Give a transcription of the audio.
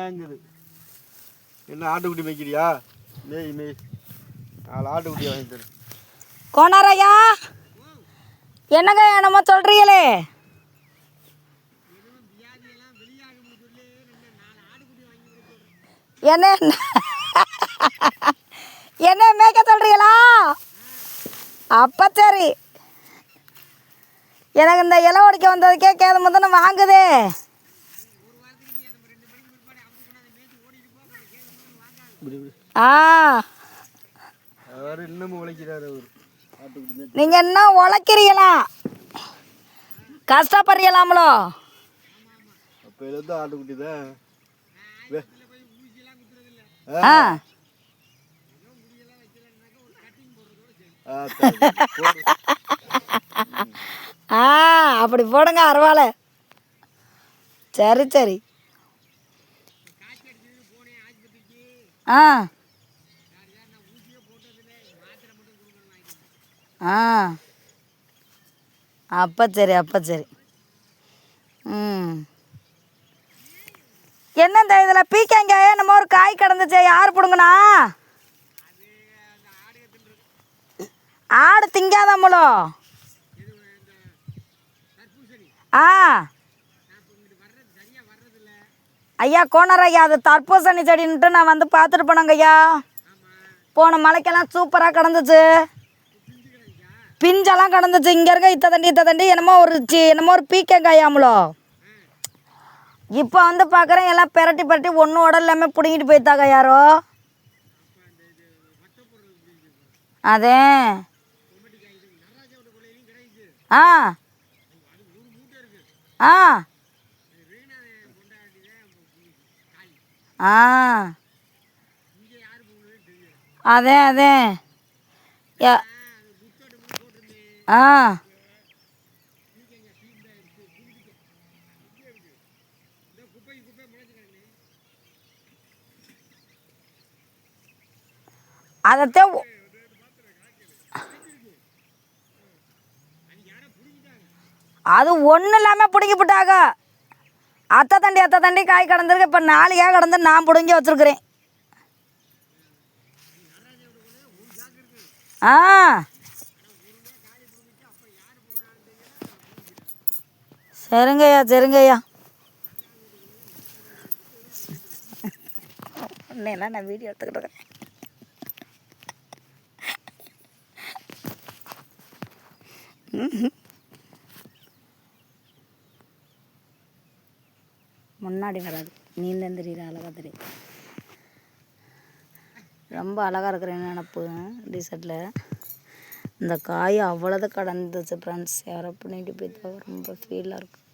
ஏங்குது என்ன ஆட்டுக்குட்டி மேய்க்கிறியா? மேய் மேய் 4 ஆட்டுக்குட்டியை வாங்கி தரேன். கோனாரையா என்னங்க என்னமோ சொல்றீங்களே? என்ன என்ன மேய்க்க சொல்றீங்களா? அப்ப சரி, எனக்கு இந்த இலை ஒடிக்க வந்ததுக்கே கேது முதன்னு வாங்குதே. ஆ இன்னமும் உழைக்கிறாரு அவர் ஆட்டுக்குட்டி. நீங்கள் என்ன உழைக்கிறீங்களா? கஷ்டப்படுறீங்களாமலோ? அப்போ எழுத ஆட்டுக்குட்டி தான். ஆ ஆ அப்படி போடுங்க அருவாளை. சரி சரி. ஆ ஆ அப்போ சரி அப்போ சரி. ம் என்ன இந்த இதில் பீக்கங்காயே நம்ம ஒரு காய் கிடந்துச்சு, யார் பிடுங்கண்ணா? ஆடு திங்காதம்மளோ? ஆ ஐயா கோணர் ஐயா, அது தர்பூசணி செடின்ட்டு நான் வந்து பார்த்துட்டு போனேங்க ஐயா. போன மலைக்கெல்லாம் சூப்பராக கிடந்துச்சு, பிஞ்செல்லாம் கிடந்துச்சு. இங்கே இருக்க இத்த தண்டி என்னமோ ஒரு பீக்கங்காயாமலோ. இப்போ வந்து பார்க்குறேன் எல்லாம் பெரட்டி ஒன்று உடல் எல்லாமே பிடுங்கிட்டு போய்த்தாங்க யாரோ. அதே ஆ ஆ ஆ அதே அதே ஆ அதத்தே அது ஒன்றும் இல்லாமல் பிடுங்கி போட்டாங்க. அத்தை தண்டி காய் கிடந்திருக்கு. இப்போ 4 ஏன் கிடந்து நான் பிடுங்கி வச்சுருக்குறேன். ஆ சரிங்கய்யா சரிங்கய்யா. இன்னெல்லாம் நான் வீடியோ எடுத்துக்கிட்டு இருக்கேன். முன்னாடி வராது, நீந்தான் தெரியுற அழகாக தெரியும். ரொம்ப அழகாக இருக்கிறேன்னு நினப்பு டிஷர்ட்டில். இந்த காய் அவ்வளோதான் கடந்துச்சு ஃப்ரெண்ட்ஸ். யாரோ பண்ணிட்டு போய் ரொம்ப ஃபீலாக இருக்குது.